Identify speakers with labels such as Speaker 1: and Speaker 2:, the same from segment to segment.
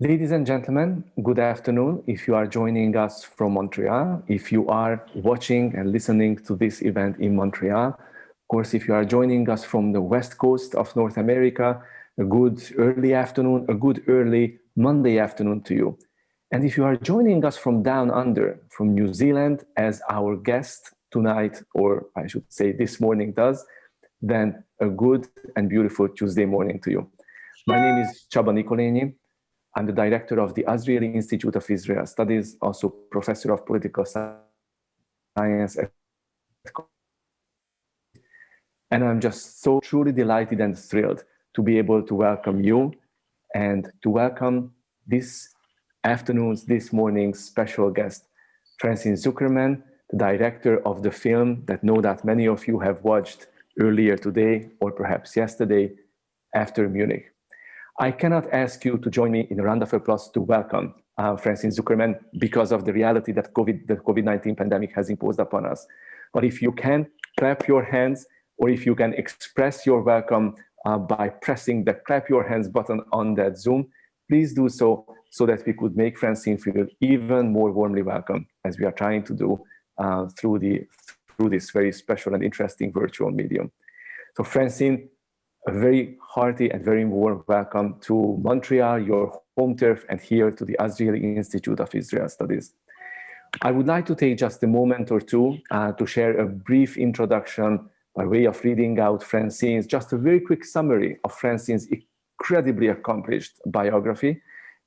Speaker 1: Ladies and gentlemen, good afternoon. If you are joining us from Montreal, if you are watching and listening to this event in Montreal, of course, if you are joining us from the west coast of North America, a good early afternoon, a good early Monday afternoon to you. And if you are joining us from down under, from New Zealand, as our guest tonight, or I should say this morning does, then a good and beautiful Tuesday morning to you. My name is Csaba Nikolenyi. I'm the director of the Azrieli Institute of Israel Studies, also professor of political science at Concordia. And I'm just so truly delighted and thrilled to be able to welcome you and to welcome this morning's special guest, Francine Zuckerman, the director of the film that no doubt many of you have watched earlier today or perhaps yesterday, After Munich. I cannot ask you to join me in a round of applause to welcome Francine Zuckerman because of the reality that the COVID-19 pandemic has imposed upon us. But if you can clap your hands, or if you can express your welcome by pressing the clap your hands button on that Zoom, please do so that we could make Francine feel even more warmly welcome, as we are trying to do through this very special and interesting virtual medium. So Francine, a very hearty and very warm welcome to Montreal, your home turf, and here to the Azrieli Institute of Israel Studies. I would like to take just a moment or two to share a brief introduction by way of reading out Francine's, just a very quick summary of Francine's incredibly accomplished biography.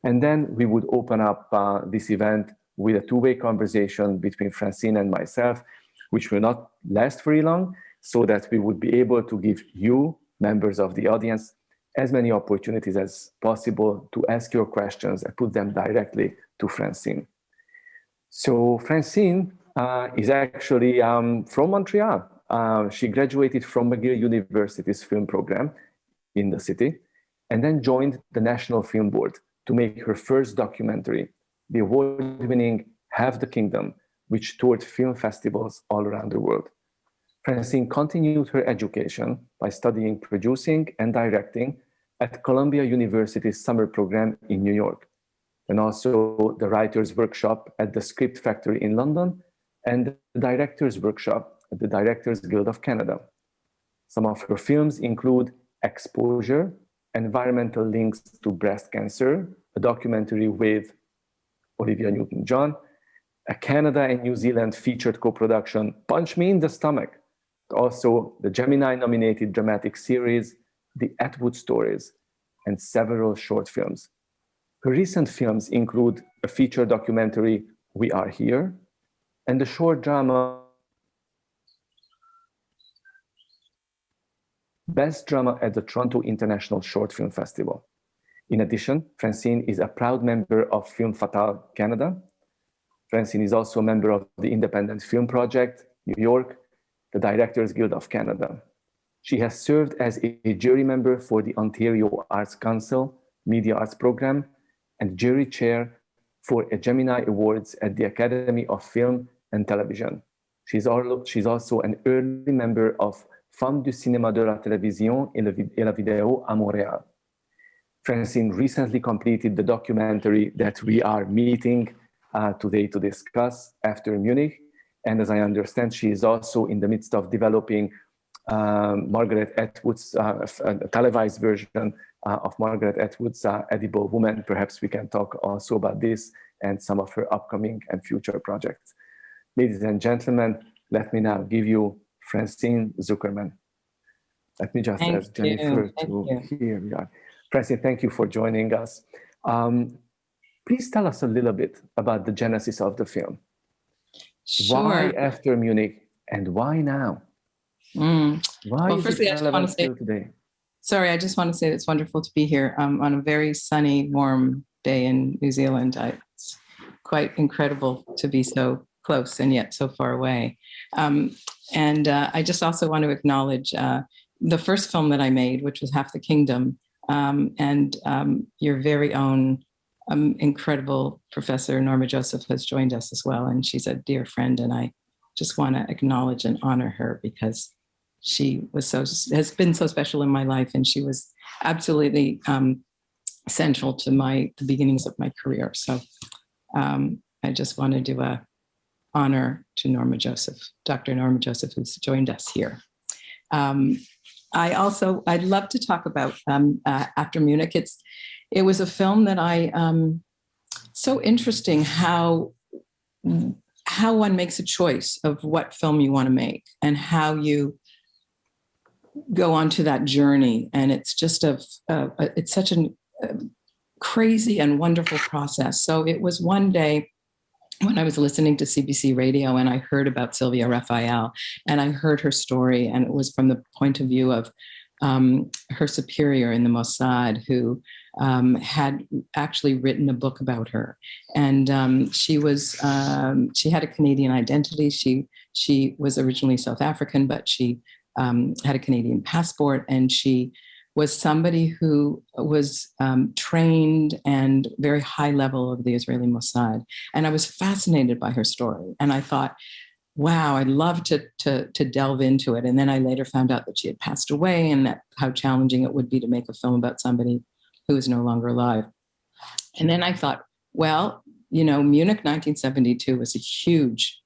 Speaker 1: And then we would open up this event with a two-way conversation between Francine and myself, which will not last very long, so that we would be able to give you, members of the audience, as many opportunities as possible to ask your questions and put them directly to Francine. So Francine is actually from Montreal. She graduated from McGill University's film program in the city, and then joined the National Film Board to make her first documentary, the award-winning Have the Kingdom, which toured film festivals all around the world. Francine continued her education by studying producing and directing at Columbia University's summer program in New York, and also the Writers' Workshop at the Script Factory in London, and the Directors' Workshop at the Directors Guild of Canada. Some of her films include Exposure, Environmental Links to Breast Cancer, a documentary with Olivia Newton-John, a Canada and New Zealand featured co-production, Punch Me in the Stomach, also the Gemini-nominated dramatic series, The Atwood Stories, and several short films. Her recent films include a feature documentary, We Are Here, and the short drama, Best Drama at the Toronto International Short Film Festival. In addition, Francine is a proud member of Film Fatale Canada. Francine is also a member of the Independent Film Project, New York, the Directors Guild of Canada. She has served as a jury member for the Ontario Arts Council Media Arts Program and jury chair for a Gemini Awards at the Academy of Film and Television. She's also an early member of Femmes du Cinéma de la Télévision et la Vidéo à Montréal. Francine recently completed the documentary that we are meeting today to discuss, After Munich. And as I understand, she is also in the midst of developing Margaret Atwood's a televised version of Margaret Atwood's Edible Woman. Perhaps we can talk also about this and some of her upcoming and future projects. Ladies and gentlemen, let me now give you Francine Zuckerman. Let me just ask Jennifer to here we are. Francine, thank you for joining us. Please tell us a little bit about the genesis of the film.
Speaker 2: Sure.
Speaker 1: Why After Munich and why now? Why
Speaker 2: well,
Speaker 1: is
Speaker 2: firstly,
Speaker 1: it relevant still today?
Speaker 2: Sorry, I just want to say it's wonderful to be here on a very sunny, warm day in New Zealand. It's quite incredible to be so close and yet so far away. I just also want to acknowledge the first film that I made, which was Half the Kingdom, and your very own incredible Professor Norma Joseph has joined us as well, and she's a dear friend, and I just want to acknowledge and honor her because she has been so special in my life, and she was absolutely central to the beginnings of my career. So I just want to do a honor to Norma Joseph, Dr. Norma Joseph, who's joined us here. I'd love to talk about After Munich. It was a film that so interesting how one makes a choice of what film you want to make and how you go onto that journey. And it's just it's such a crazy and wonderful process. So it was one day when I was listening to CBC radio and I heard about Sylvia Raphel and I heard her story, and it was from the point of view of her superior in the Mossad, who had actually written a book about her. And she had a Canadian identity. She was originally South African, but she had a Canadian passport, and she was somebody who was trained and very high level of the Israeli Mossad. And I was fascinated by her story. And I thought, wow, I'd love to delve into it. And then I later found out that she had passed away, and that how challenging it would be to make a film about somebody who is no longer alive. And then I thought, well, Munich 1972 was a huge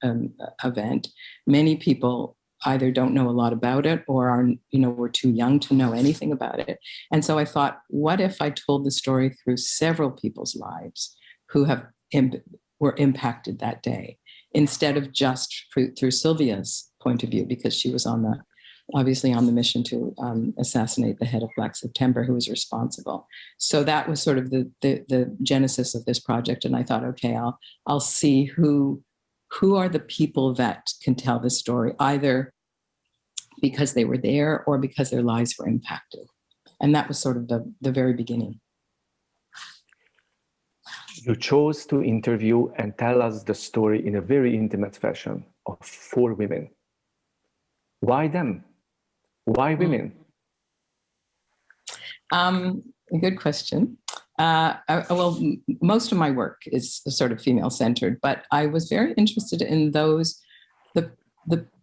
Speaker 2: event. Many people either don't know a lot about it or were too young to know anything about it. And so I thought, what if I told the story through several people's lives who were impacted that day, instead of just through Sylvia's point of view, because she was obviously on the mission to assassinate the head of Black September, who was responsible. So that was sort of the genesis of this project. And I thought, okay, I'll see who are the people that can tell this story, either because they were there or because their lives were impacted. And that was sort of the very beginning.
Speaker 1: You chose to interview and tell us the story in a very intimate fashion of 4 women. Why them? Why women?
Speaker 2: A good question. Well, most of my work is sort of female-centered, but I was very interested in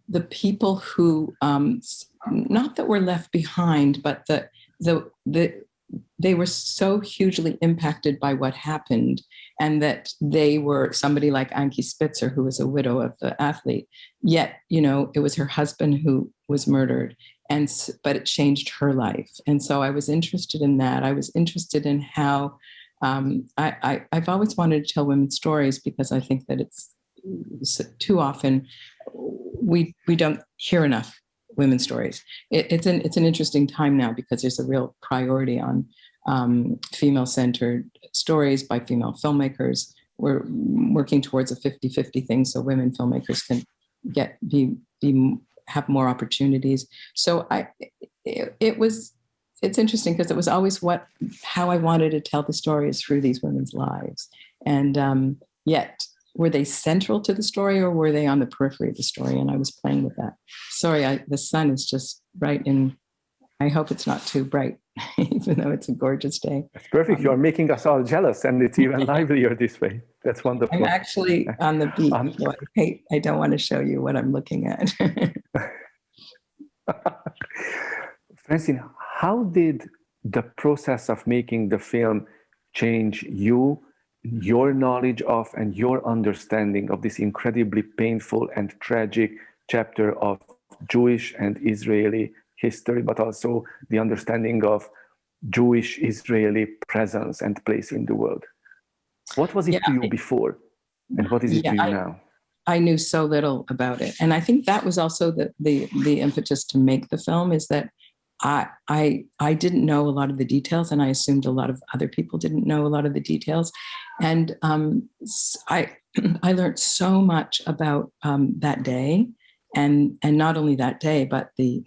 Speaker 2: the people who, not that were left behind, but they were so hugely impacted by what happened, and that they were somebody like Ankie Spitzer, who was a widow of the athlete, yet, it was her husband who was murdered, but it changed her life. And so I was interested in that. I was interested in how, I've always wanted to tell women's stories, because I think that it's too often we don't hear enough women's stories. It's an interesting time now, because there's a real priority on female-centered stories by female filmmakers. We're working towards a 50-50 thing, so women filmmakers can have more opportunities. So it's interesting, because it was always how I wanted to tell the stories through these women's lives. And yet, were they central to the story, or were they on the periphery of the story? And I was playing with that. Sorry, the sun is just bright, and I hope it's not too bright, even though it's a gorgeous day.
Speaker 1: That's perfect. You're making us all jealous, and it's even livelier this way. That's wonderful.
Speaker 2: I'm actually on the beach. So I don't want to show you what I'm looking at.
Speaker 1: Francine, how did the process of making the film change you, your knowledge of, and your understanding of this incredibly painful and tragic chapter of Jewish and Israeli history, but also the understanding of Jewish-Israeli presence and place in the world? What was it to you before, and what is it to you now?
Speaker 2: I knew so little about it. And I think that was also the impetus to make the film, is that I didn't know a lot of the details, and I assumed a lot of other people didn't know a lot of the details. And I learned so much about that day, and not only that day, but the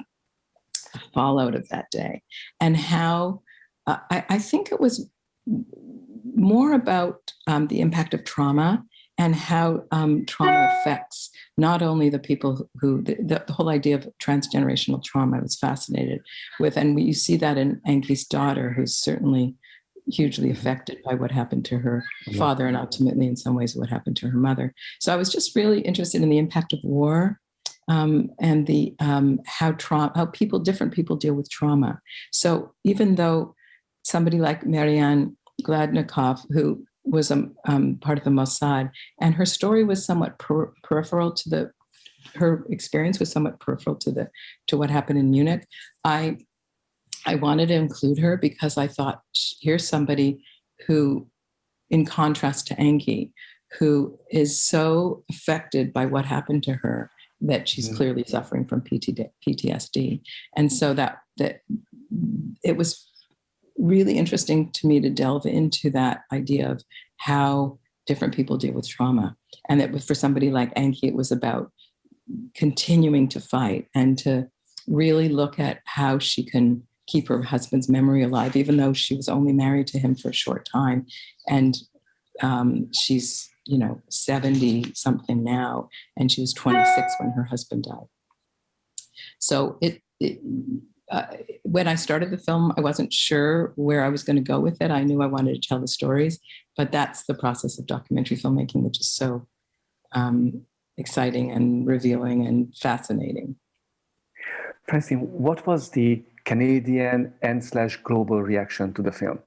Speaker 2: fallout of that day, and how I think it was more about the impact of trauma, and how trauma affects not only the people who, the whole idea of transgenerational trauma I was fascinated with. And you see that in Ankie's daughter, who's certainly hugely affected by what happened to her father, and ultimately in some ways what happened to her mother. So I was just really interested in the impact of war, and the how different people deal with trauma. So even though somebody like Marianne Gladnikov, who was a part of the Mossad, and her story was somewhat peripheral to her experience was somewhat peripheral to what happened in Munich. I wanted to include her because I thought, here's somebody who, in contrast to Anki, who is so affected by what happened to her that she's clearly suffering from PTSD. And so that it was really interesting to me to delve into that idea of how different people deal with trauma. And that for somebody like Anki, it was about continuing to fight and to really look at how she can keep her husband's memory alive, even though she was only married to him for a short time. And she's, 70 something now, and she was 26 when her husband died. So when I started the film, I wasn't sure where I was going to go with it. I knew I wanted to tell the stories, but that's the process of documentary filmmaking, which is so exciting and revealing and fascinating.
Speaker 1: Francine, what was the Canadian and / global reaction to the film?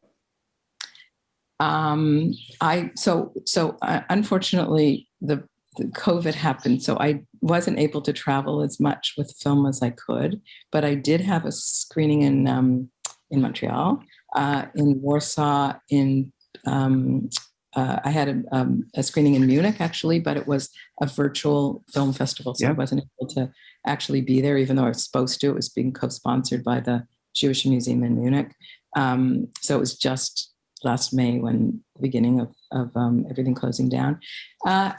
Speaker 2: Unfortunately, the COVID happened, so I wasn't able to travel as much with the film as I could. But I did have a screening in Montreal, in Warsaw, I had a screening in Munich, actually, but it was a virtual film festival, so I wasn't able to actually be there, even though I was supposed to. It was being co-sponsored by the Jewish Museum in Munich. So it was just last May, when the beginning of everything closing down. I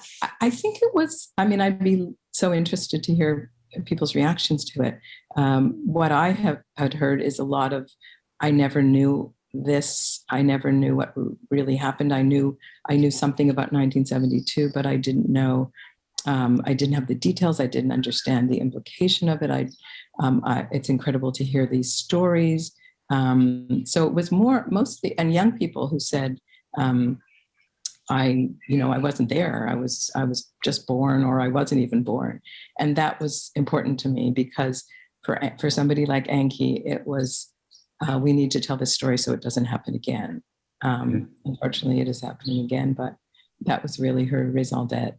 Speaker 2: think it was, I'd be so interested to hear people's reactions to it. What I had heard is a lot of, I never knew this. I never knew what really happened. I knew something about 1972, but I didn't know. I didn't have the details. I didn't understand the implication of it. It's incredible to hear these stories. So it was mostly, and young people who said, I wasn't there. I was just born, or I wasn't even born, and that was important to me because for somebody like Anki, it was. We need to tell this story so it doesn't happen again. Unfortunately, it is happening again, but that was really her raison d'être.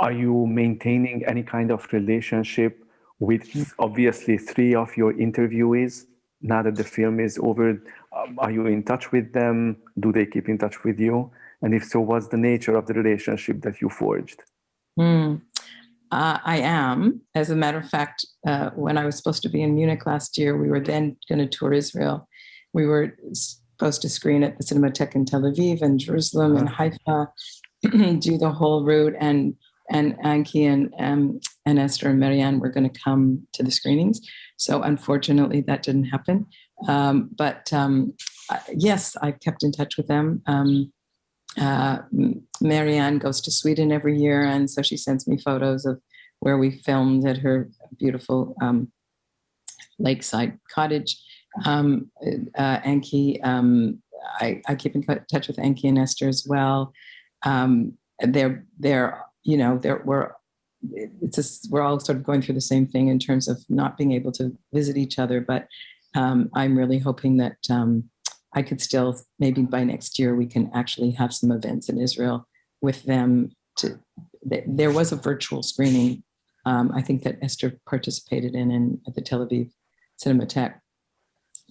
Speaker 1: Are you maintaining any kind of relationship with, obviously, 3 of your interviewees now that the film is over? Are you in touch with them? Do they keep in touch with you? And if so, what's the nature of the relationship that you forged?
Speaker 2: I am. As a matter of fact, when I was supposed to be in Munich last year, we were then going to tour Israel. We were supposed to screen at the Cinematheque in Tel Aviv and Jerusalem and Haifa, do the whole route. And Anki and Esther and Marianne were going to come to the screenings. So unfortunately, that didn't happen. But yes, I've kept in touch with them. Marianne goes to Sweden every year, and so she sends me photos of where we filmed at her beautiful lakeside cottage. Anki, I keep in touch with Anki and Esther as well. We're all sort of going through the same thing in terms of not being able to visit each other, but I'm really hoping that I could still, maybe by next year, we can actually have some events in Israel with them. There was a virtual screening, I think, that Esther participated in at the Tel Aviv Cinematheque.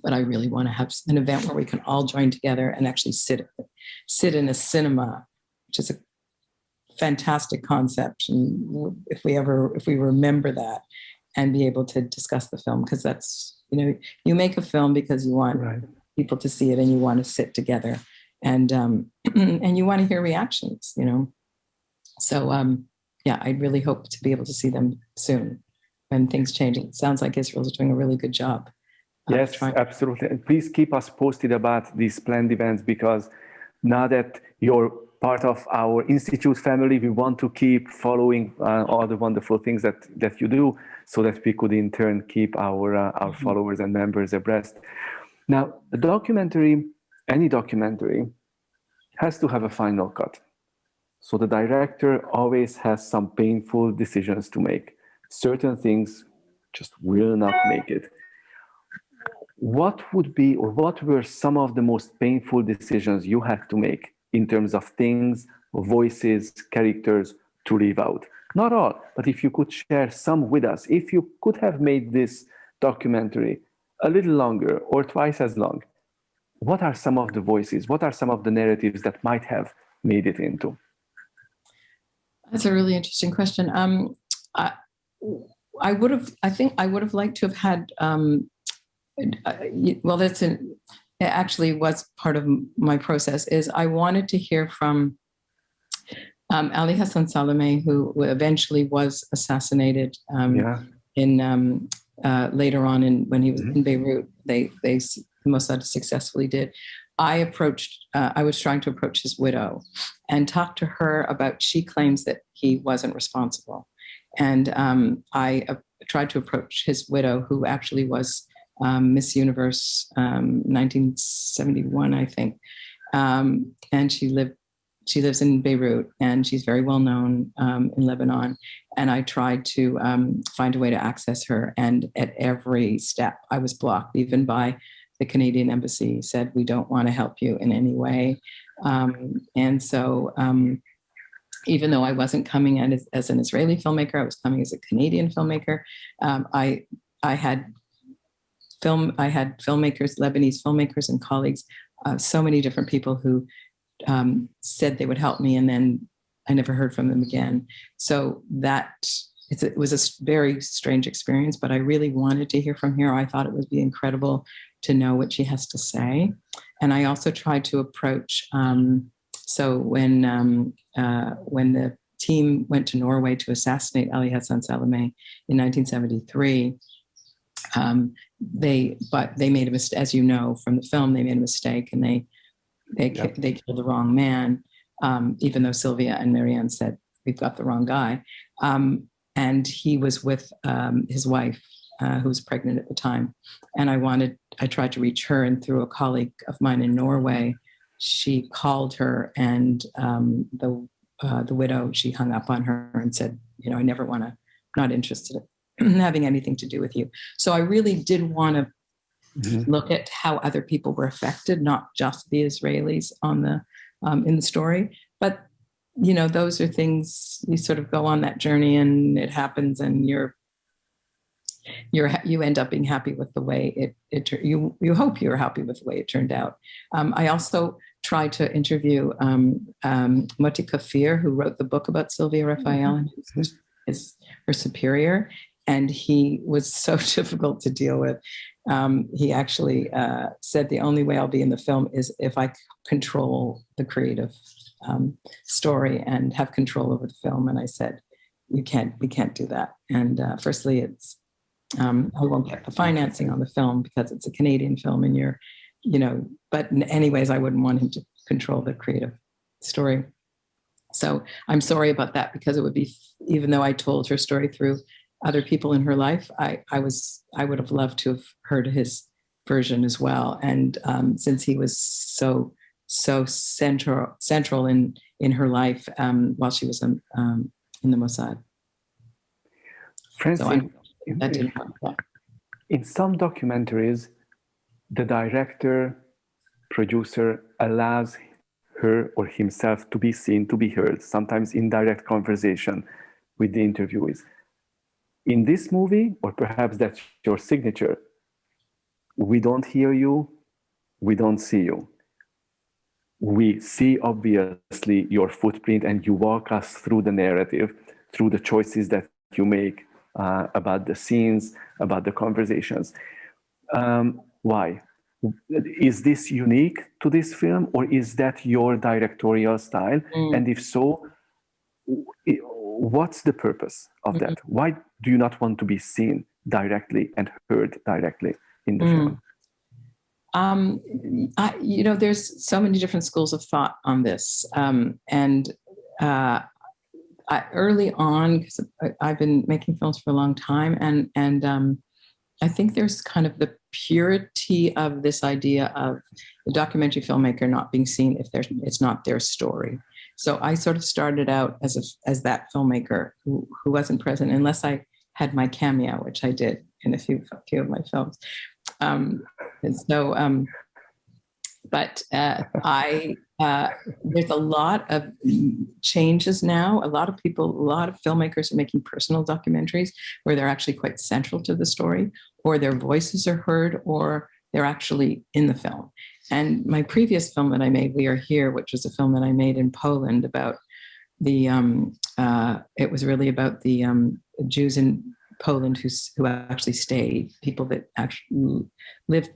Speaker 2: But I really want to have an event where we can all join together and actually sit in a cinema, which is a fantastic concept. And if we remember that and be able to discuss the film, because that's, you make a film because you want people to see it and you want to sit together and you want to hear reactions, So I really hope to be able to see them soon when things change. It sounds like Israel's doing a really good job.
Speaker 1: Yes, absolutely. And please keep us posted about these planned events, because now that you're part of our Institute family, we want to keep following all the wonderful things that you do, so that we could in turn keep our followers and members abreast. Now, any documentary has to have a final cut. So the director always has some painful decisions to make. Certain things just will not make it. what would be, or what were some of the most painful decisions you had to make in terms of things, voices, characters to leave out? Not all, but if you could share some with us, if you could have made this documentary a little longer or twice as long, what are some of the voices? What are some of the narratives that might have made it into?
Speaker 2: That's a really interesting question. I think I would have liked to have had, well, it actually was part of my process, is I wanted to hear from Ali Hassan Salameh, who eventually was assassinated in later on when he was in Beirut. The Mossad successfully did. I was trying to approach his widow and talk to her about, she claims that he wasn't responsible. And I tried to approach his widow, who actually was Miss Universe 1971, I think. And she lives in Beirut, and she's very well known in Lebanon. And I tried to find a way to access her. And at every step, I was blocked, even by the Canadian embassy. Said, we don't want to help you in any way. And so even though I wasn't coming as an Israeli filmmaker, I was coming as a Canadian filmmaker. I had filmmakers, Lebanese filmmakers and colleagues, so many different people who said they would help me, and then I never heard from them again. So it was a very strange experience, but I really wanted to hear from her. I thought it would be incredible to know what she has to say. And I also tried to approach, so when the team went to Norway to assassinate Ali Hassan Salameh in 1973, they made a mistake, as you know from the film. They made a mistake, and they killed the wrong man, even though Sylvia and Marianne said, we've got the wrong guy. And he was with his wife, who was pregnant at the time. And I tried to reach her, and through a colleague of mine in Norway, she called her, and the widow, she hung up on her and said, I never want to, not interested in having anything to do with you. So I really did want to look at how other people were affected, not just the Israelis in the story. But, those are things, you sort of go on that journey, and it happens, and you end up being happy with the way you hope you're happy with the way it turned out. I also tried to interview Moti Kafir, who wrote the book about Sylvia Raphel, and is her superior. And he was so difficult to deal with. He actually said, the only way I'll be in the film is if I control the creative story and have control over the film. And I said, we can't do that. And firstly, I won't get the financing on the film because it's a Canadian film, and but anyways, I wouldn't want him to control the creative story. So I'm sorry about that, because it would be, even though I told her story through other people in her life, I would have loved to have heard his version as well. And since he was so central in her life while she was in the Mossad.
Speaker 1: Francine, in some documentaries, the director, producer allows her or himself to be seen, to be heard, sometimes in direct conversation with the interviewees. In this movie, or perhaps that's your signature, we don't hear you, we don't see you. We see, obviously, your footprint, and you walk us through the narrative, through the choices that you make about the scenes, about the conversations. Why? Is this unique to this film, or is that your directorial style? And if so, what's the purpose of that? Why do you not want to be seen directly and heard directly in the film?
Speaker 2: There's so many different schools of thought on this. Early on, because I've been making films for a long time, and I think there's kind of the purity of this idea of the documentary filmmaker not being seen if it's not their story. So I sort of started out as that filmmaker who wasn't present, unless I had my cameo, which I did in a few of my films. And so, but there's a lot of changes now. A lot of filmmakers are making personal documentaries where they're actually quite central to the story, or their voices are heard, or they're actually in the film. And my previous film that I made, We Are Here, which was a film that I made in Poland about it was really about the Jews in Poland who actually stayed, people that actually lived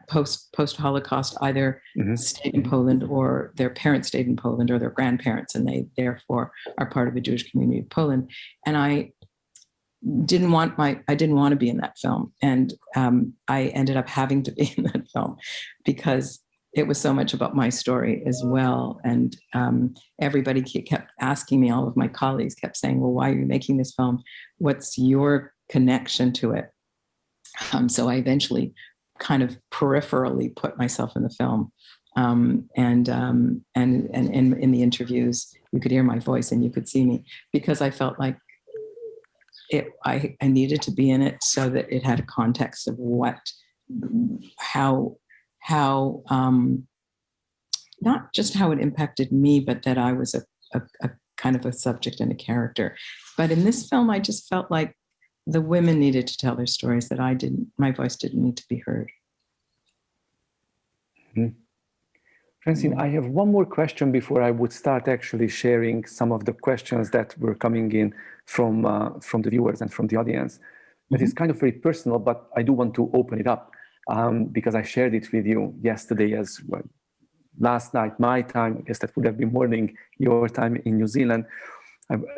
Speaker 2: post-Holocaust, either stayed in Poland, or their parents stayed in Poland, or their grandparents, and they therefore are part of the Jewish community of Poland. And I didn't want to be in that film, and I ended up having to be in that film because it was so much about my story as well. And everybody kept asking me, all of my colleagues kept saying, well, why are you making this film? What's your connection to it? So I eventually kind of peripherally put myself in the film. And in the interviews, you could hear my voice and you could see me, because I felt like I needed to be in it so that it had a context of how not just how it impacted me, but that I was a kind of a subject and a character. But in this film, I just felt like the women needed to tell their stories, that my voice didn't need to be heard.
Speaker 1: Mm-hmm. Francine, I have one more question before I would start actually sharing some of the questions that were coming in from the viewers and from the audience. That is kind of very personal, but I do want to open it up because I shared it with you yesterday as well. Last night, my time, I guess that would have been morning, your time in New Zealand.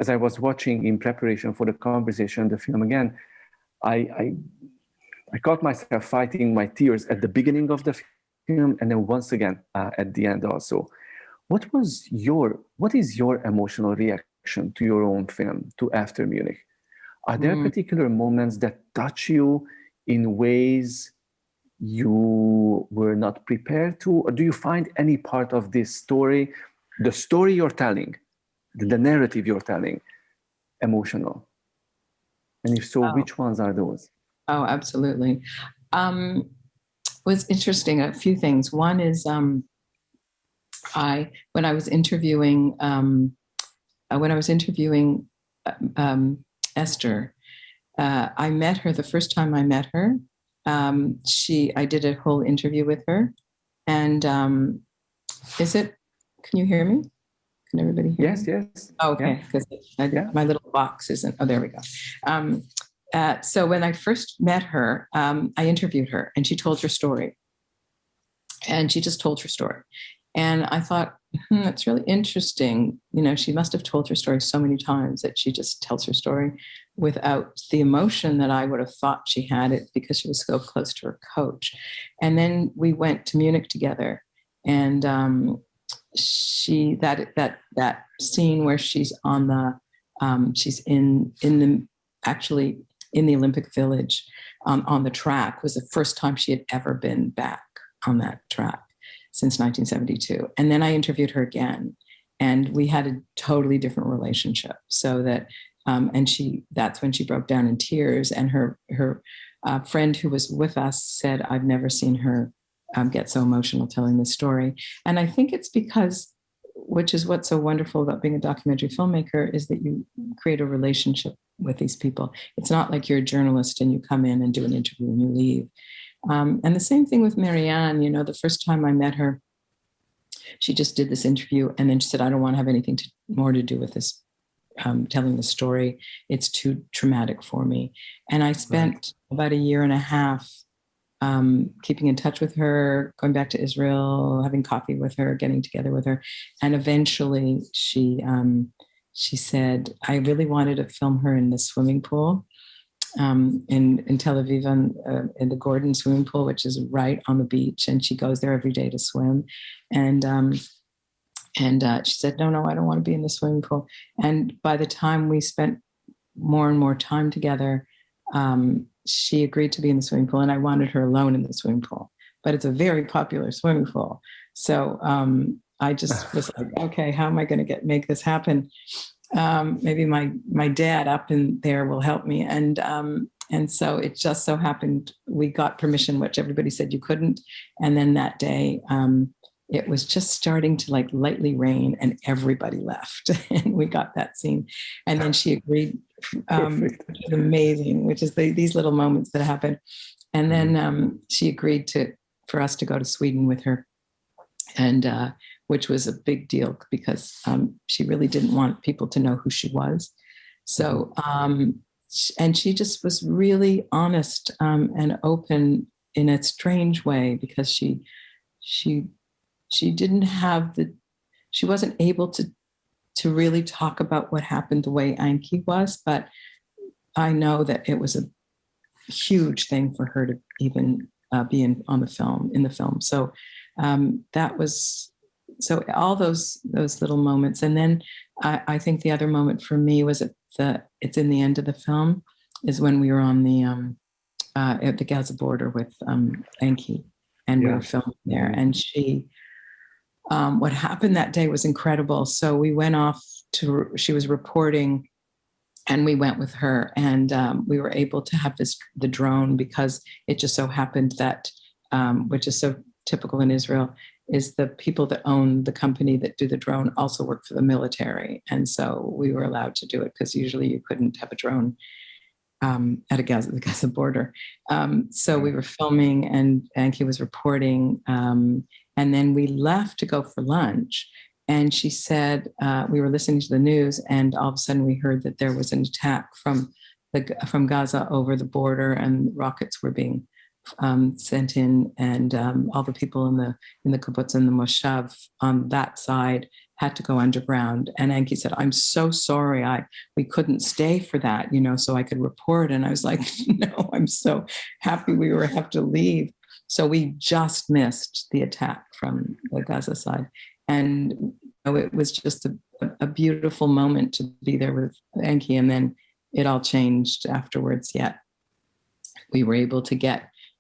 Speaker 1: As I was watching in preparation for the conversation, the film again, I caught myself fighting my tears at the beginning of the film, and then once again at the end also. What is your emotional reaction to your own film, to After Munich? Are there particular moments that touch you in ways you were not prepared to? Or do you find any part of this story, the story you're telling, the narrative you're telling, emotional? And if so, which ones are those?
Speaker 2: Oh, absolutely. Was interesting, a few things. One is when I was interviewing Esther, I met her the first time I met her. I did a whole interview with her, and can you hear me? Can everybody hear me?
Speaker 1: Yes.
Speaker 2: Oh, okay, because my little box isn't, oh, there we go. So when I first met her, I interviewed her, and she told her story. And she just told her story. And I thought, that's really interesting. You know, she must have told her story so many times that she just tells her story without the emotion that I would have thought she had it, because she was so close to her coach. And then we went to Munich together, and that scene where she's on the she's in the Olympic Village on the track was the first time she had ever been back on that track since 1972. And then I interviewed her again, and we had a totally different relationship. So that, that's when she broke down in tears, and her friend who was with us said, I've never seen her get so emotional telling this story. And I think it's because, which is what's so wonderful about being a documentary filmmaker, is that you create a relationship with these people. It's not like you're a journalist and you come in and do an interview and you leave. And the same thing with Marianne. You know, the first time I met her, she just did this interview, and then she said, I don't want to have anything more to do with this, telling the story. It's too traumatic for me. And I spent about a year and a half keeping in touch with her, going back to Israel, having coffee with her, getting together with her. And eventually she said, I really wanted to film her in the swimming pool in Tel Aviv, in the Gordon swimming pool, which is right on the beach. And she goes there every day to swim. And she said, no, I don't want to be in the swimming pool. And by the time we spent more and more time together, she agreed to be in the swimming pool, and I wanted her alone in the swimming pool. But it's a very popular swimming pool. So I just was like, okay, how am I going to make this happen? Maybe my dad up in there will help me. And And so it just so happened we got permission, which everybody said you couldn't. And then that day, it was just starting to like lightly rain and everybody left and we got that scene. And then she agreed, which is amazing, which is these little moments that happen. And then she agreed for us to go to Sweden with her, and which was a big deal because she really didn't want people to know who she was. So, and she just was really honest and open in a strange way because she didn't have she wasn't able to really talk about what happened the way Anki was, but I know that it was a huge thing for her to even be in the film. So that was, so all those little moments. And then I think the other moment for me was it's in the end of the film, is when we were on at the Gaza border with Anki, and we were filming there. And what happened that day was incredible. So we went off she was reporting, and we went with her, and we were able to have the drone, because it just so happened that, which is so typical in Israel, is the people that own the company that do the drone also work for the military. And so we were allowed to do it, because usually you couldn't have a drone at the Gaza border. So we were filming, and Anki was reporting, and then we left to go for lunch. And she said, we were listening to the news, and all of a sudden we heard that there was an attack from Gaza over the border, and rockets were being sent in, and all the people in the kibbutz and the moshav on that side had to go underground. And Anki said, "I'm so sorry, we couldn't stay for that, so I could report." And I was like, "No, I'm so happy we have to leave." So we just missed the attack from the Gaza side. And it was just a beautiful moment to be there with Anki. And then it all changed afterwards. Yet we were able to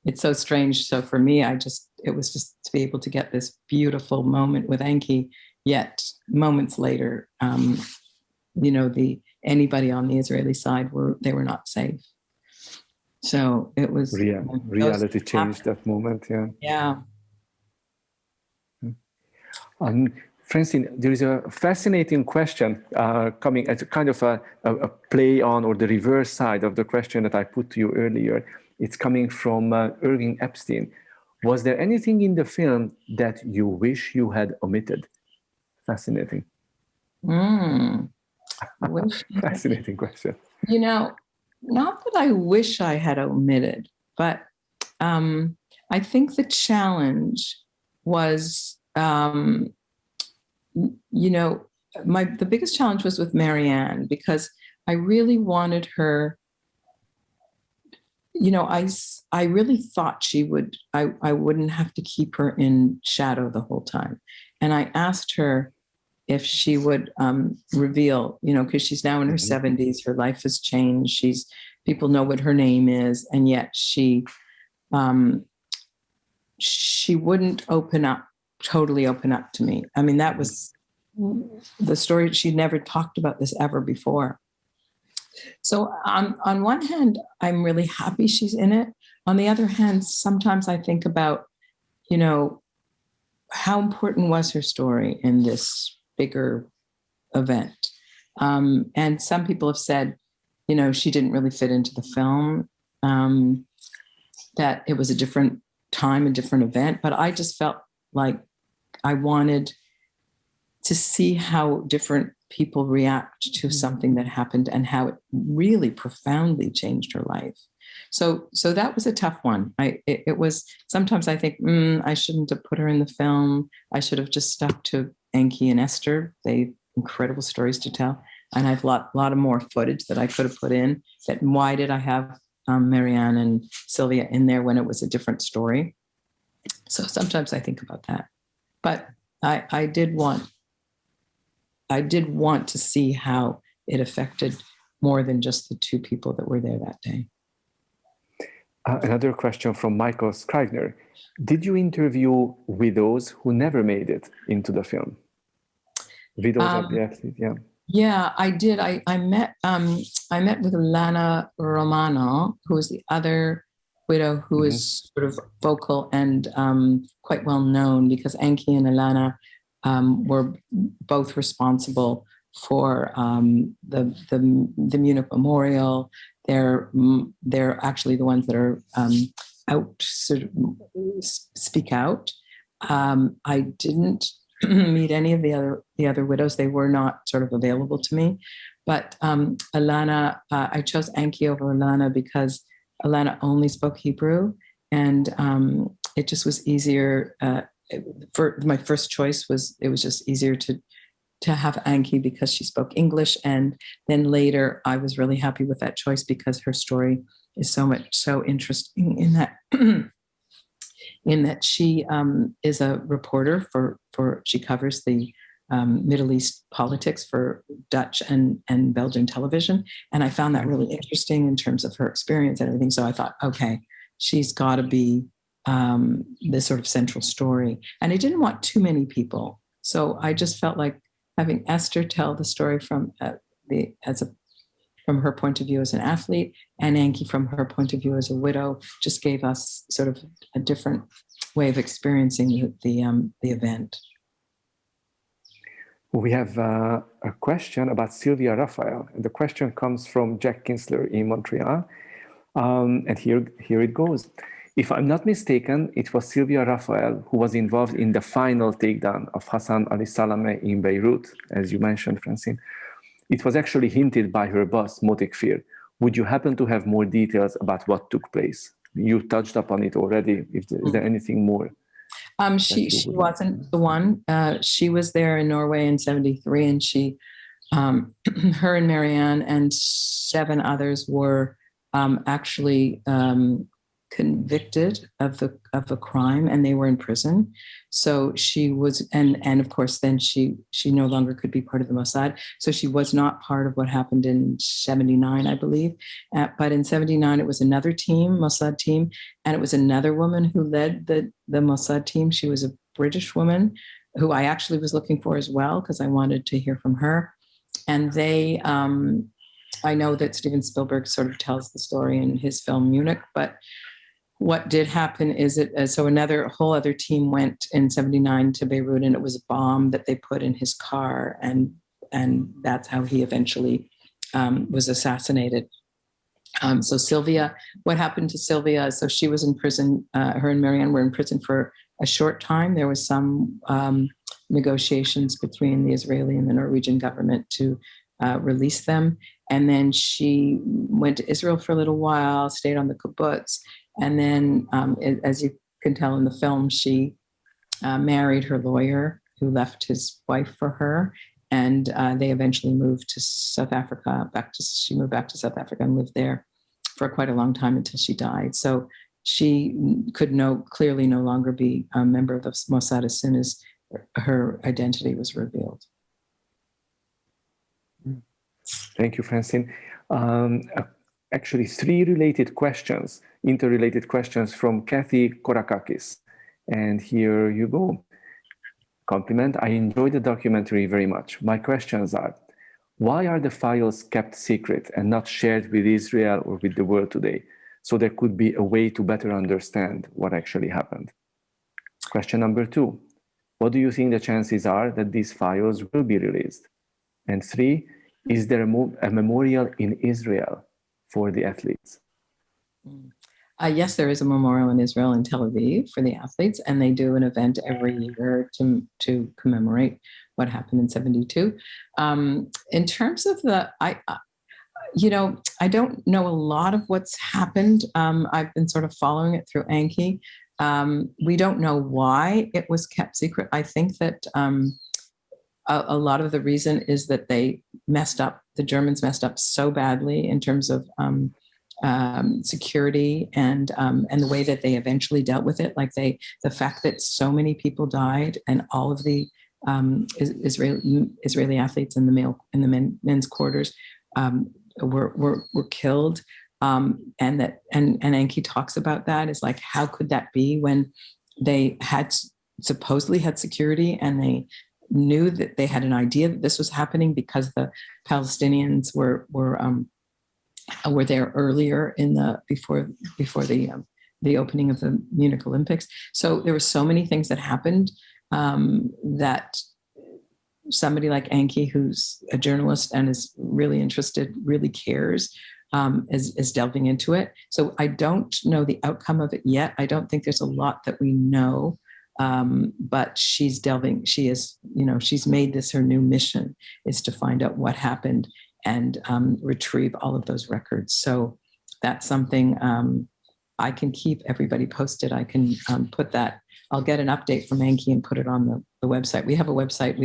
Speaker 2: it's so strange. So for me, it was just to be able to get this beautiful moment with Anki. Yet moments later, anybody on the Israeli side they were not safe. So it was
Speaker 1: reality changed that moment.
Speaker 2: Yeah.
Speaker 1: Francine, there is a fascinating question coming as a kind of a play on, or the reverse side of the question that I put to you earlier. It's coming from Irving Epstein. Was there anything in the film that you wish you had omitted? Fascinating. Fascinating question.
Speaker 2: Not that I wish I had omitted, but I think the challenge was, the biggest challenge was with Marianne, because I really wanted her, I really thought I wouldn't have to keep her in shadow the whole time. And I asked her if she would reveal, because she's now in her 70s, her life has changed. People know what her name is, and yet she wouldn't totally open up to me. I mean, that was the story. She'd never talked about this ever before. So on one hand, I'm really happy she's in it. On the other hand, sometimes I think about, how important was her story in this bigger event? And some people have said, she didn't really fit into the film, that it was a different time, a different event. But I just felt like I wanted to see how different people react to something that happened, and how it really profoundly changed her life. So that was a tough one. It was, sometimes I think, I shouldn't have put her in the film. I should have just stuck to Enki and Esther. They have incredible stories to tell. And I have a lot of more footage that I could have put in. That why did I have Marianne and Sylvia in there when it was a different story? So sometimes I think about that. But I did want to see how it affected more than just the two people that were there that day.
Speaker 1: Another question from Michael Scrigner. Did you interview widows who never made it into the film? Widows of the athletes, yeah.
Speaker 2: Yeah, I did. I met with Lana Romano, who was the other widow who is sort of vocal and quite well known, because Anki and Alana were both responsible for the Munich Memorial. They're actually the ones that are out, sort of speak out. I didn't meet any of the other widows. They were not sort of available to me. But Alana, I chose Anki over Alana because Alana only spoke Hebrew, and it just was easier. For my first choice it was just easier to have Anki because she spoke English, and then later I was really happy with that choice because her story is so interesting in that. In that she is a reporter she covers the Middle East politics for Dutch and Belgian television. And I found that really interesting in terms of her experience and everything. So I thought, okay, she's got to be this sort of central story. And I didn't want too many people. So I just felt like having Esther tell the story from her point of view as an athlete, and Anki from her point of view as a widow, just gave us sort of a different way of experiencing the event.
Speaker 1: We have a question about Sylvia Raphel, and the question comes from Jack Kinsler in Montreal, and here it goes. If I'm not mistaken, it was Sylvia Raphel who was involved in the final takedown of Hassan Ali Salameh in Beirut, as you mentioned, Francine. It was actually hinted by her boss, Motek Fir. Would you happen to have more details about what took place? You touched upon it already. Is there anything more?
Speaker 2: She wasn't the one. She was there in Norway in 1973, and she, her and Marianne and 7 others were actually convicted of a crime, and they were in prison. So she was, and of course then she no longer could be part of the Mossad. So she was not part of what happened in 1979, I believe. But in 1979 it was another team, Mossad team, and it was another woman who led the Mossad team. She was a British woman who I actually was looking for as well, because I wanted to hear from her. And they I know that Steven Spielberg sort of tells the story in his film Munich, but what did happen is so a whole other team went in 1979 to Beirut, and it was a bomb that they put in his car, and that's how he eventually was assassinated. So Sylvia, what happened to Sylvia? So she was in prison. Her and Marianne were in prison for a short time. There was some negotiations between the Israeli and the Norwegian government to release them. And then she went to Israel for a little while, stayed on the kibbutz. And then, as you can tell in the film, she married her lawyer, who left his wife for her. And they eventually moved to South Africa. She moved back to South Africa and lived there for quite a long time until she died. So she could clearly no longer be a member of the Mossad as soon as her identity was revealed.
Speaker 1: Thank you, Francine. Actually, 3 interrelated questions from Kathy Korakakis. And here you go. Compliment, I enjoyed the documentary very much. My questions are, why are the files kept secret and not shared with Israel or with the world today? So there could be a way to better understand what actually happened. Question number 2, what do you think the chances are that these files will be released? And 3, is there a memorial in Israel for the athletes?
Speaker 2: Yes, there is a memorial in Israel, in Tel Aviv, for the athletes, and they do an event every year to commemorate what happened in 1972. In terms of I don't know a lot of what's happened. I've been sort of following it through Anki. We don't know why it was kept secret. I think that a lot of the reason is that the Germans messed up so badly in terms of security and the way that they eventually dealt with it. Like the fact that so many people died, and all of the Israeli athletes in the men's quarters were killed. And Anki talks about that. Is like, how could that be when they supposedly had security, and knew that they had an idea that this was happening because the Palestinians were there earlier before the opening of the Munich Olympics. So there were so many things that happened that somebody like Anki, who's a journalist and is really interested, really cares, is delving into it. So I don't know the outcome of it yet. I don't think there's a lot that we know, but she's delving. She's made this her new mission, is to find out what happened and retrieve all of those records. So that's something I can keep everybody posted. I can put that. I'll get an update from Anki and put it on the website. We have a website.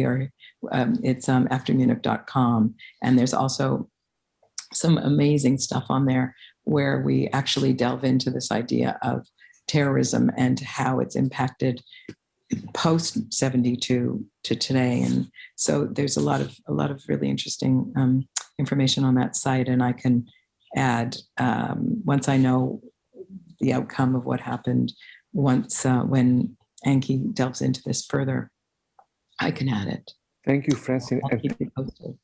Speaker 2: It's aftermunich.com, and there's also some amazing stuff on there where we actually delve into this idea of terrorism and how it's impacted post 72 to today. And so there's a lot of really interesting information on that site, and I can add once I know the outcome of what happened. Once when Anki delves into this further, I can add it.
Speaker 1: Thank you, Francine.
Speaker 2: I'll keep you posted.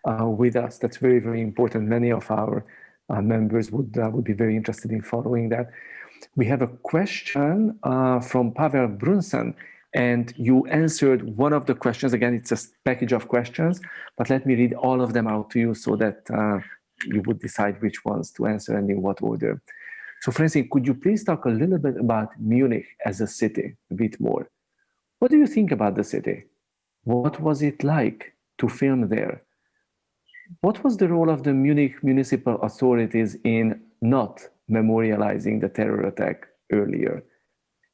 Speaker 1: With us, that's very, very important. Many of our members would be very interested in following that. We have a question from Pavel Brunson, and you answered one of the questions. Again, it's a package of questions, but let me read all of them out to you so that you would decide which ones to answer and in what order. So Francine, could you please talk a little bit about Munich as a city, a bit more? What do you think about the city? What was it like to film there? What was the role of the Munich municipal authorities in not memorializing the terror attack earlier?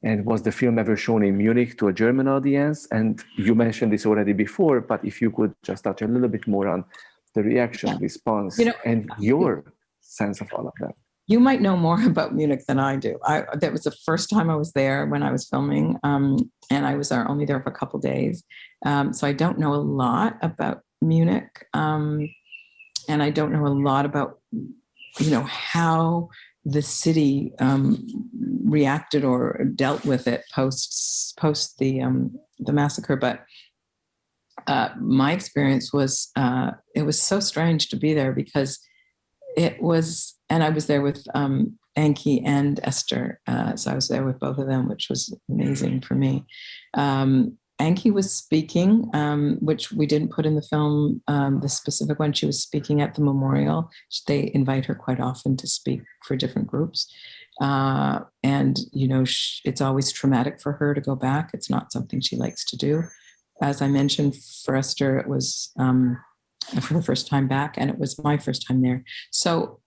Speaker 1: And was the film ever shown in Munich to a German audience? And you mentioned this already before, but if you could just touch a little bit more on the reaction, response, and your sense of all of that.
Speaker 2: You might know more about Munich than I do. That was the first time I was there when I was filming, and I was only there for a couple of days. So I don't know a lot about Munich, and I don't know a lot about, how the city reacted or dealt with it post the massacre. But my experience was it was so strange to be there because it was, and I was there with Anki and Esther, so I was there with both of them, which was amazing for me. Anki was speaking, which we didn't put in the film, the specific one. She was speaking at the memorial. They invite her quite often to speak for different groups. And, it's always traumatic for her to go back. It's not something she likes to do. As I mentioned, for Esther, it was for her first time back, and it was my first time there. So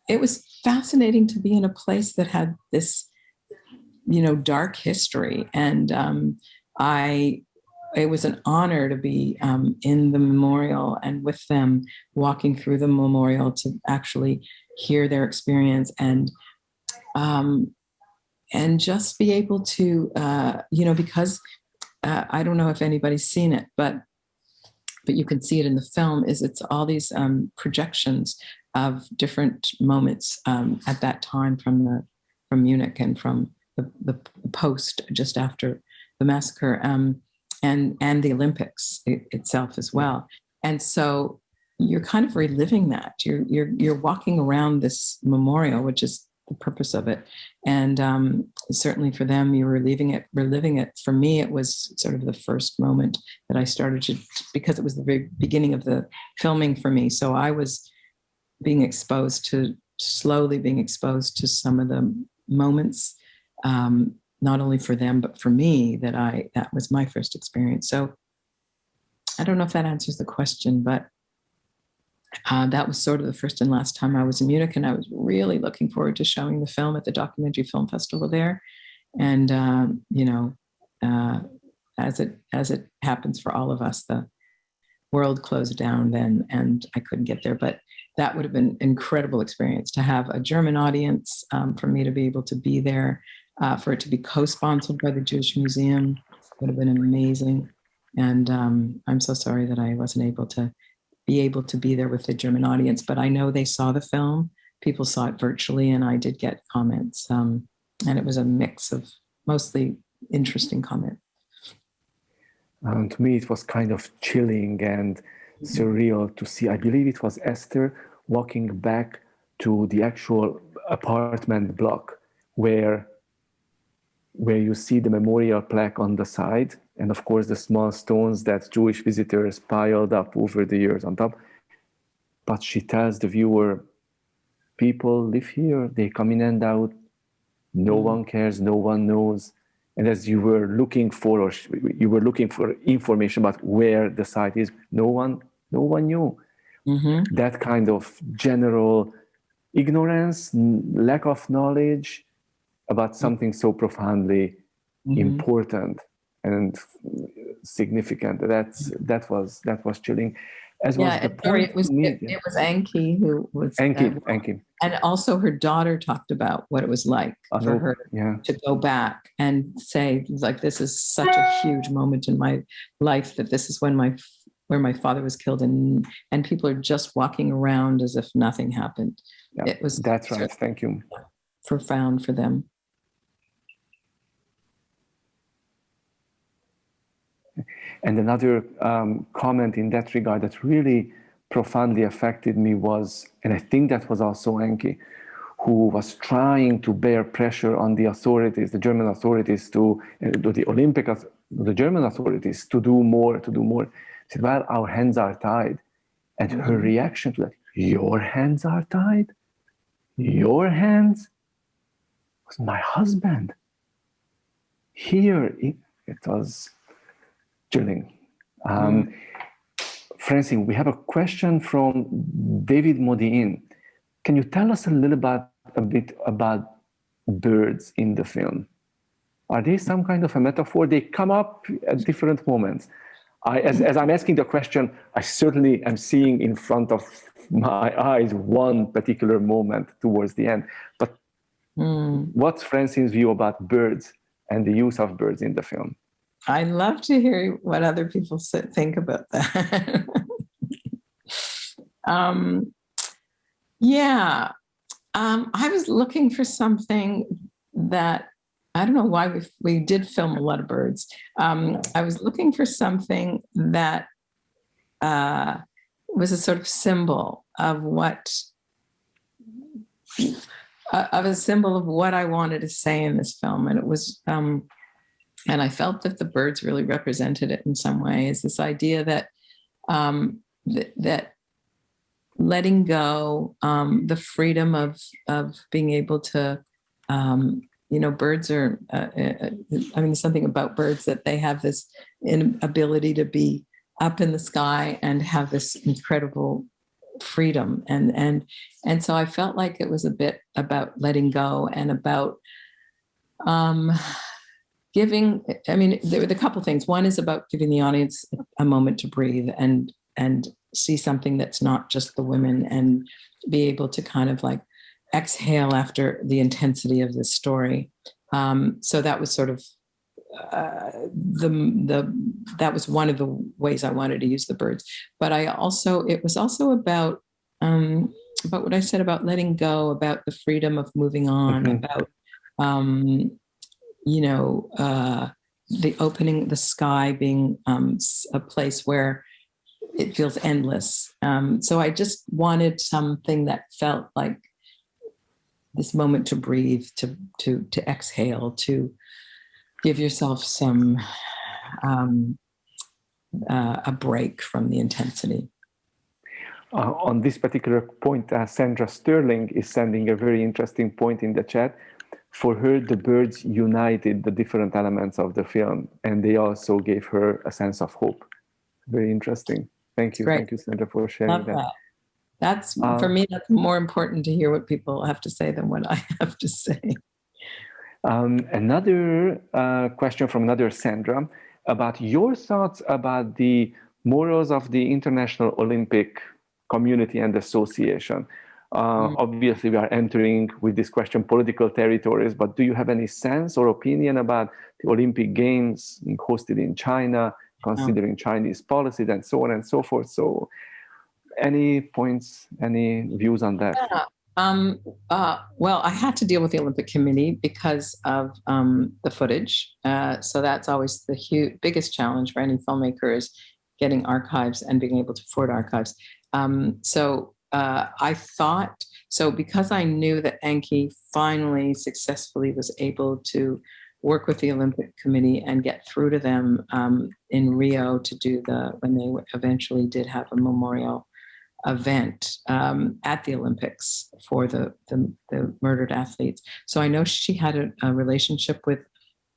Speaker 2: it was fascinating to be in a place that had this, dark history. And it was an honor to be in the memorial and with them, walking through the memorial to actually hear their experience and just be able to, because I don't know if anybody's seen it, but you can see it in the film, it's all these projections of different moments at that time from Munich and from the post just after the massacre, and the Olympics itself as well. And so you're kind of reliving that. You're walking around this memorial, which is the purpose of it. And certainly for them, you're reliving it. For me, it was sort of the first moment that I started to, because it was the very beginning of the filming for me. So I was slowly being exposed to some of the moments, not only for them, but for me, that was my first experience. So I don't know if that answers the question, but that was sort of the first and last time I was in Munich, and I was really looking forward to showing the film at the Documentary Film Festival there. And as it happens for all of us, the world closed down then, and I couldn't get there. But that would have been an incredible experience to have a German audience, for me to be able to be there, for it to be co-sponsored by the Jewish Museum would have been amazing. And I'm so sorry that I wasn't able to be there with the German audience, but I know they saw the film. People saw it virtually, and I did get comments. And it was a mix of mostly interesting comment.
Speaker 1: To me, it was kind of chilling and surreal to see. I believe it was Esther walking back to the actual apartment block where you see the memorial plaque on the side, and of course the small stones that Jewish visitors piled up over the years on top. But she tells the viewer, people live here, they come in and out, no one cares, no one knows. And as you were looking for information about where the site is, no one knew. Mm-hmm. That kind of general ignorance, lack of knowledge about something so profoundly important and significant. That was chilling. As was the point.
Speaker 2: It was Anki who was
Speaker 1: Anki.
Speaker 2: And also her daughter talked about what it was like for her to go back and say, like, this is such a huge moment in my life, that this is when where my father was killed, and people are just walking around as if nothing happened.
Speaker 1: Yeah, that's right. Thank you.
Speaker 2: Profound for them.
Speaker 1: And another comment in that regard that really profoundly affected me was, and I think that was also Enki, who was trying to bear pressure on the authorities, the German authorities, the German authorities to do more. She said, well, our hands are tied. And her reaction to that, your hands are tied? Your hands? It was my husband. Here, it was chilling. Francine, we have a question from David Modiin. Can you tell us a bit about birds in the film? Are they some kind of a metaphor? They come up at different moments. As I'm asking the question, I certainly am seeing in front of my eyes one particular moment towards the end. But what's Francine's view about birds and the use of birds in the film?
Speaker 2: I'd love to hear what other people think about that. I was looking for something that, I don't know why we did film a lot of birds. I was looking for something that was a sort of symbol of what I wanted to say in this film. And it was, and I felt that the birds really represented it in some way, is this idea that that letting go, the freedom of being able to, birds are, something about birds, that they have this ability to be up in the sky and have this incredible freedom. And so I felt like it was a bit about letting go and about giving, there were a couple things. One is about giving the audience a moment to breathe and see something that's not just the women, and be able to kind of like exhale after the intensity of the story. So that was sort of that was one of the ways I wanted to use the birds. But it was also about what I said about letting go, about the freedom of moving on, about the opening, the sky being a place where it feels endless. So I just wanted something that felt like this moment to breathe, to exhale, to give yourself some a break from the intensity.
Speaker 1: On this particular point, Sandra Sterling is sending a very interesting point in the chat. For her, the birds united the different elements of the film, and they also gave her a sense of hope. Very interesting. Thank you.
Speaker 2: Great.
Speaker 1: Thank you, Sandra, for sharing that.
Speaker 2: That's, for me, that's more important to hear what people have to say than what I have to say.
Speaker 1: Another question from another Sandra about your thoughts about the morals of the International Olympic community and association. Obviously, we are entering with this question political territories, but do you have any sense or opinion about the Olympic Games being hosted in China, considering Chinese policies and so on and so forth? So any points, any views on that?
Speaker 2: Well, I had to deal with the Olympic Committee because of the footage. So that's always the biggest challenge for any filmmaker is getting archives and being able to afford archives. I thought, so because I knew that Enki finally successfully was able to work with the Olympic Committee and get through to them in Rio to do when they eventually did have a memorial event at the Olympics for the murdered athletes. So I know she had a relationship with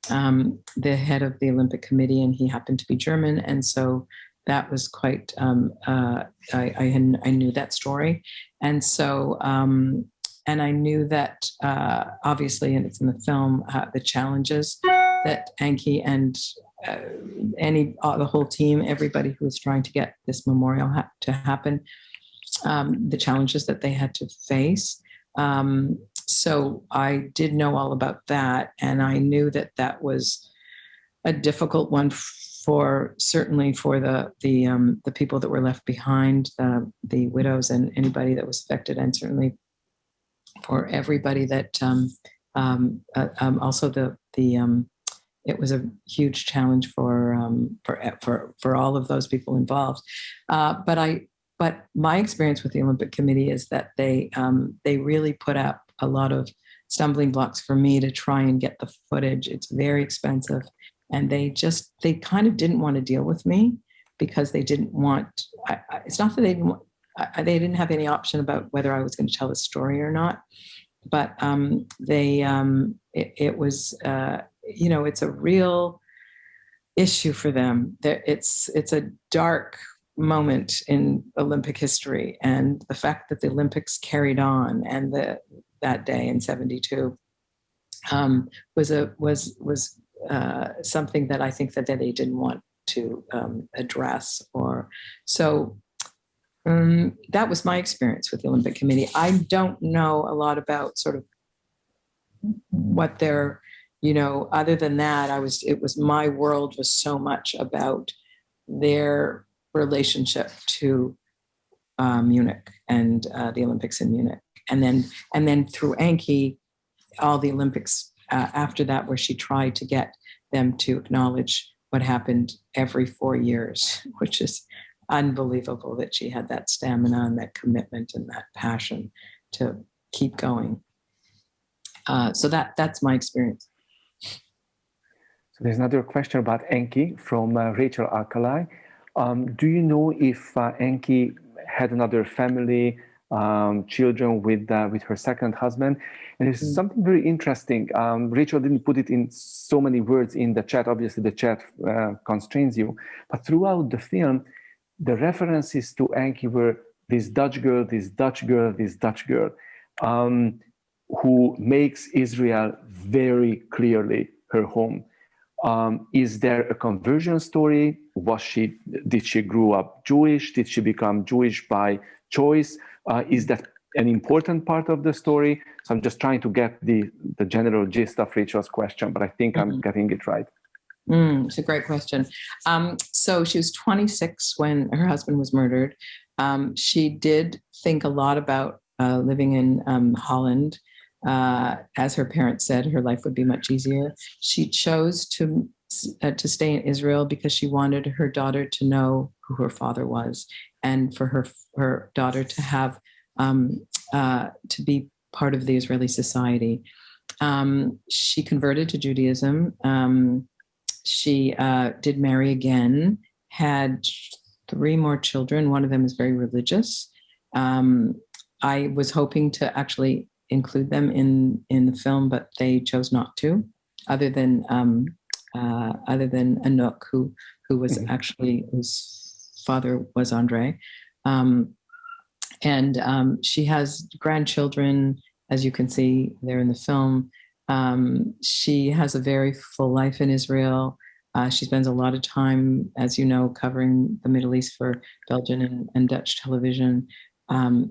Speaker 2: the head of the Olympic Committee, and he happened to be German, and so that was quite. I knew that story, and so and I knew that obviously, and it's in the film, the challenges that Enki and the whole team, everybody who was trying to get this memorial to happen. The challenges that they had to face. So I did know all about that. And I knew that that was a difficult one certainly for the people that were left behind, the widows and anybody that was affected, and certainly for everybody that also it was a huge challenge for all of those people involved. But my experience with the Olympic Committee is that they really put up a lot of stumbling blocks for me to try and get the footage. It's very expensive, and they kind of didn't want to deal with me because they didn't want. It's not that they didn't have any option about whether I was going to tell the story or not, but it was it's a real issue for them. It's a dark moment in Olympic history, and the fact that the Olympics carried on and that day in 1972 was something that I think that they didn't want to address, or so. That was my experience with the Olympic Committee. I don't know a lot about sort of what their, other than that, my world was so much about their relationship to Munich and the Olympics in Munich. And then through Enki, all the Olympics after that, where she tried to get them to acknowledge what happened every 4 years, which is unbelievable that she had that stamina and that commitment and that passion to keep going. So that's my experience.
Speaker 1: So there's another question about Enki from Rachel Alkali. Do you know if Enki had another family, children with her second husband? And there's something very interesting. Rachel didn't put it in so many words in the chat. Obviously, the chat constrains you. But throughout the film, the references to Enki were this Dutch girl, this Dutch girl, this Dutch girl, who makes Israel very clearly her home. Is there a conversion story? Did she grow up Jewish? Did she become Jewish by choice? Is that an important part of the story? So I'm just trying to get the general gist of Rachel's question, but I think I'm getting it right.
Speaker 2: It's a great question. So she was 26 when her husband was murdered. She did think a lot about living in Holland. As her parents said, her life would be much easier. She chose to stay in Israel because she wanted her daughter to know who her father was, and for her daughter to have to be part of the Israeli society. She converted to Judaism. She did marry again, had 3 more children. One of them is very religious. I was hoping to actually include them in the film, but they chose not to, other than Anouk, who was actually, whose father was Andre. She has grandchildren, as you can see there in the film. She has a very full life in Israel. She spends a lot of time, as you know, covering the Middle East for Belgian and Dutch television.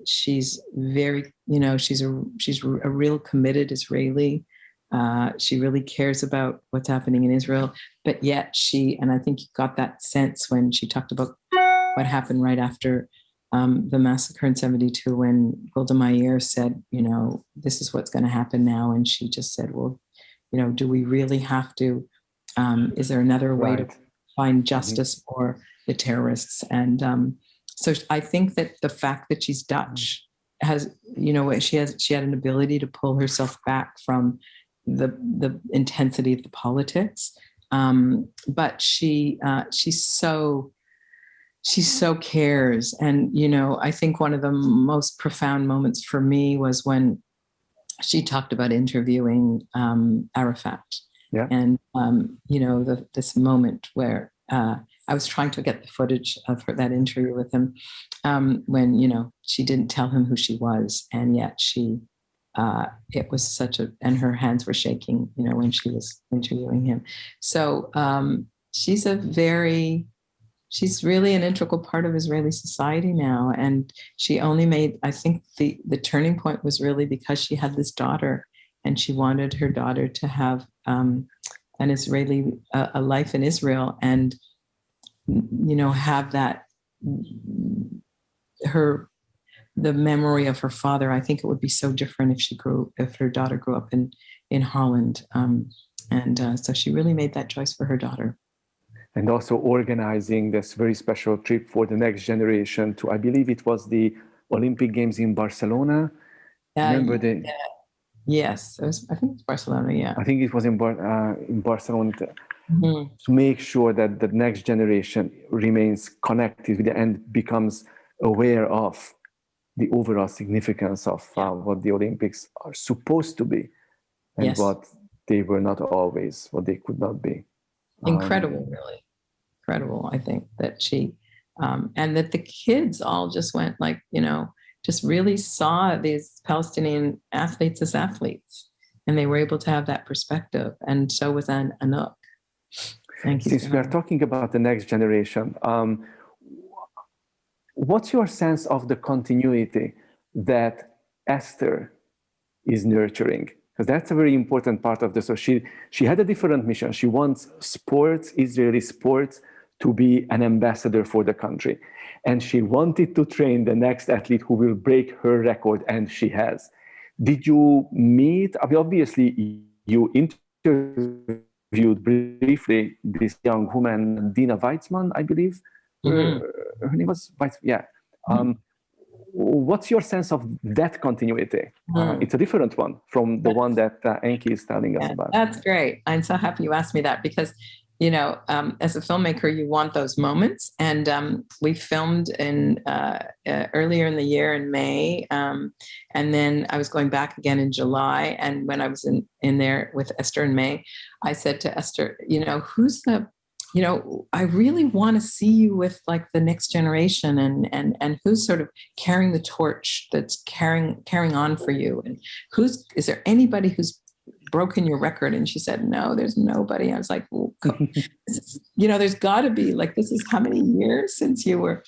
Speaker 2: She's very, she's a real committed Israeli. She really cares about what's happening in Israel, but yet and I think you got that sense when she talked about what happened right after the massacre in 72, when Golda Meir said, this is what's going to happen now. And she just said, well, do we really have to, is there another way to find justice for the terrorists? And so I think that the fact that she's Dutch has, she had an ability to pull herself back from the intensity of the politics. But she so cares. And, I think one of the most profound moments for me was when she talked about interviewing Arafat.
Speaker 1: Yeah.
Speaker 2: And, this moment where I was trying to get the footage of that interview with him when, she didn't tell him who she was. And yet it was and her hands were shaking, when she was interviewing him. So she's really an integral part of Israeli society now. And she only made, I think the turning point was really because she had this daughter, and she wanted her daughter to have a life in Israel, and, have that, the memory of her father. I think it would be so different if her daughter grew up in Holland. So she really made that choice for her daughter.
Speaker 1: And also organizing this very special trip for the next generation to, I believe it was the Olympic Games in Barcelona.
Speaker 2: Yes, I think it's Barcelona, yeah.
Speaker 1: I think it was in Barcelona,
Speaker 2: mm-hmm.
Speaker 1: to make sure that the next generation remains connected with and becomes aware of the overall significance of what the Olympics are supposed to be, and what they were not always, what they could not be.
Speaker 2: Incredible, really. Incredible, I think, that she, and that the kids all just went just really saw these Palestinian athletes as athletes, and they were able to have that perspective. And so was Anouk. Thank you.
Speaker 1: Since we are talking about the next generation, what's your sense of the continuity that Esther is nurturing? Because that's a very important part of this. So she had a different mission. She wants sports, Israeli sports, to be an ambassador for the country. And she wanted to train the next athlete who will break her record, and she has. Did you meet, obviously you interviewed briefly this young woman, Dina Weitzman, I believe.
Speaker 2: Mm-hmm.
Speaker 1: Her name was Weitzman, yeah. What's your sense of that continuity? It's a different one from the one that Enki is telling us about.
Speaker 2: That's great. I'm so happy you asked me that, because as a filmmaker, you want those moments. And we filmed earlier in the year in May. And then I was going back again in July. And when I was in there with Esther in May, I said to Esther, I really want to see you with the next generation, and who's sort of carrying the torch that's carrying on for you. And is there anybody who's broken your record? And she said, no, there's nobody. I was like, well, there's got to be, this is how many years since you were,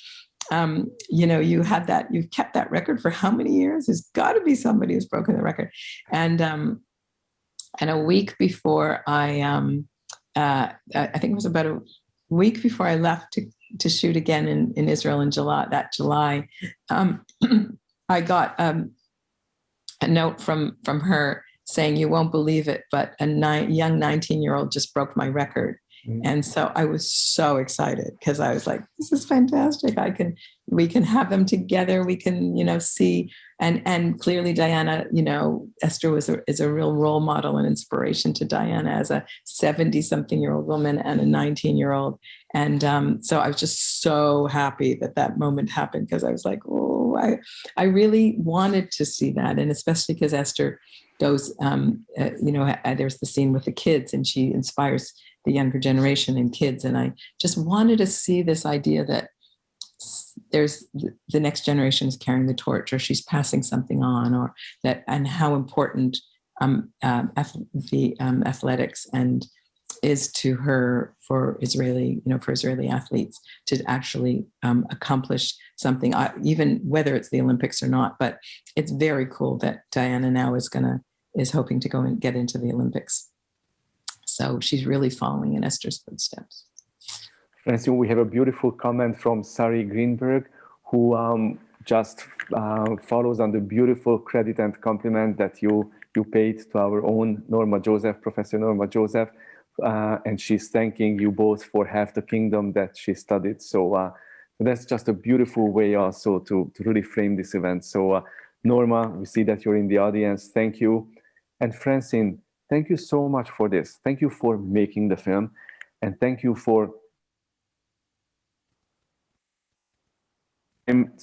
Speaker 2: you had that, you've kept that record for how many years? There's got to be somebody who's broken the record. And a week before I think it was about a week before I left to shoot again in Israel in July, I got a note from her saying, you won't believe it, but a young 19-year-old just broke my record. Mm-hmm. And so I was so excited, because I was like, this is fantastic. We can have them together. We can, see, and clearly Diana, Esther is a real role model and inspiration to Diana as a 70-something-year-old woman and a 19-year-old. And so I was just so happy that moment happened, because I was like, oh, I really wanted to see that. And especially because Esther goes, there's the scene with the kids, and she inspires the younger generation and kids. And I just wanted to see this idea that there's the next generation is carrying the torch, or she's passing something on, or that, and how important the athletics and is to her for Israeli athletes to actually accomplish something, even whether it's the Olympics or not. But it's very cool that Diana now is hoping to go and get into the Olympics. So she's really following in Esther's footsteps.
Speaker 1: Francine, we have a beautiful comment from Sari Greenberg, who just follows on the beautiful credit and compliment that you paid to our own Norma Joseph, Professor Norma Joseph, and she's thanking you both for half the kingdom that she studied. So that's just a beautiful way also to really frame this event. So Norma, we see that you're in the audience. Thank you. And Francine, thank you so much for this. Thank you for making the film, and thank you for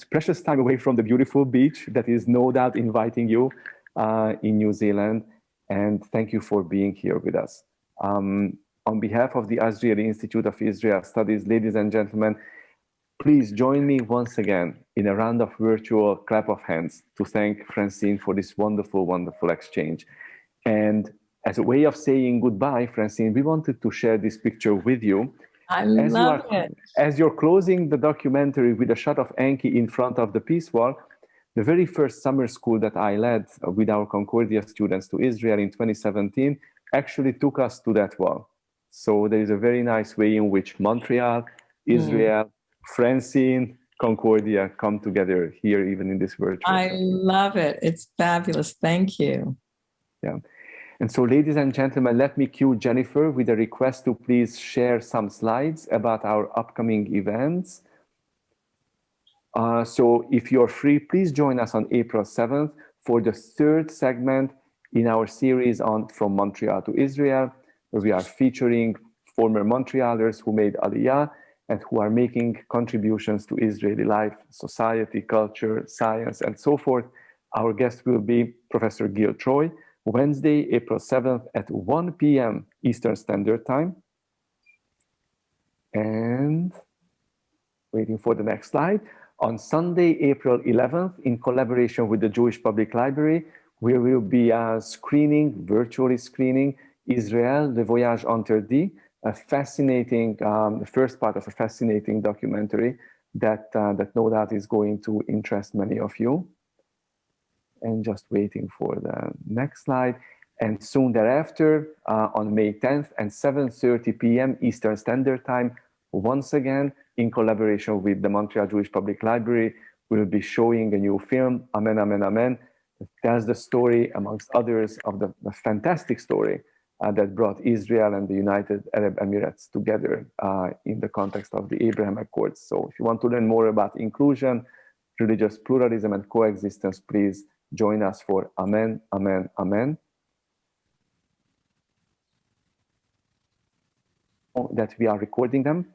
Speaker 1: precious time away from the beautiful beach that is no doubt inviting you in New Zealand. And thank you for being here with us. On behalf of the Azrieli Institute of Israel Studies, ladies and gentlemen, please join me once again in a round of virtual clap of hands to thank Francine for this wonderful, wonderful exchange. And as a way of saying goodbye, Francine, we wanted to share this picture with you.
Speaker 2: I love it.
Speaker 1: As you're closing the documentary with a shot of Enki in front of the Peace Wall, the very first summer school that I led with our Concordia students to Israel in 2017 actually took us to that wall. So there is a very nice way in which Montreal, Israel, Francine, Concordia come together here, even in this virtual.
Speaker 2: I love it. It's fabulous. Thank you.
Speaker 1: Yeah. And so, ladies and gentlemen, let me cue Jennifer with a request to please share some slides about our upcoming events. So if you're free, please join us on April 7th for the third segment in our series on From Montreal to Israel, where we are featuring former Montrealers who made Aliyah and who are making contributions to Israeli life, society, culture, science, and so forth. Our guest will be Professor Gil Troy, Wednesday, April 7th at 1 p.m. Eastern Standard Time. And waiting for the next slide. On Sunday, April 11th, in collaboration with the Jewish Public Library, we will be virtually screening Israel, Le Voyage Interdit, a fascinating, the first part of a fascinating documentary that no doubt is going to interest many of you. And just waiting for the next slide. And soon thereafter, on May 10th and 7:30 p.m. Eastern Standard Time, once again, in collaboration with the Montreal Jewish Public Library, we'll be showing a new film, Amen, Amen, Amen, that tells the story, amongst others, of the fantastic story that brought Israel and the United Arab Emirates together in the context of the Abraham Accords. So if you want to learn more about inclusion, religious pluralism, and coexistence, please join us for Amen, Amen, Amen. That we are recording them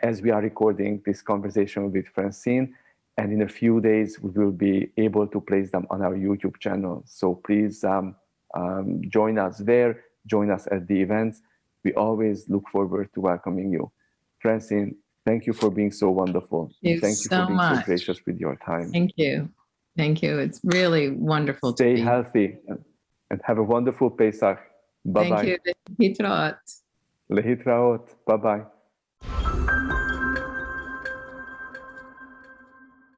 Speaker 1: as we are recording this conversation with Francine. And in a few days, we will be able to place them on our YouTube channel. So please join us there, join us at the events. We always look forward to welcoming you. Francine, thank you for being so wonderful.
Speaker 2: Thank you
Speaker 1: for being so gracious with your time.
Speaker 2: Thank you. Thank you. It's really wonderful to be.
Speaker 1: Stay healthy and have a wonderful Pesach. Bye-bye.
Speaker 2: Thank you. Lehitraot.
Speaker 1: Lehitraot. Bye-bye.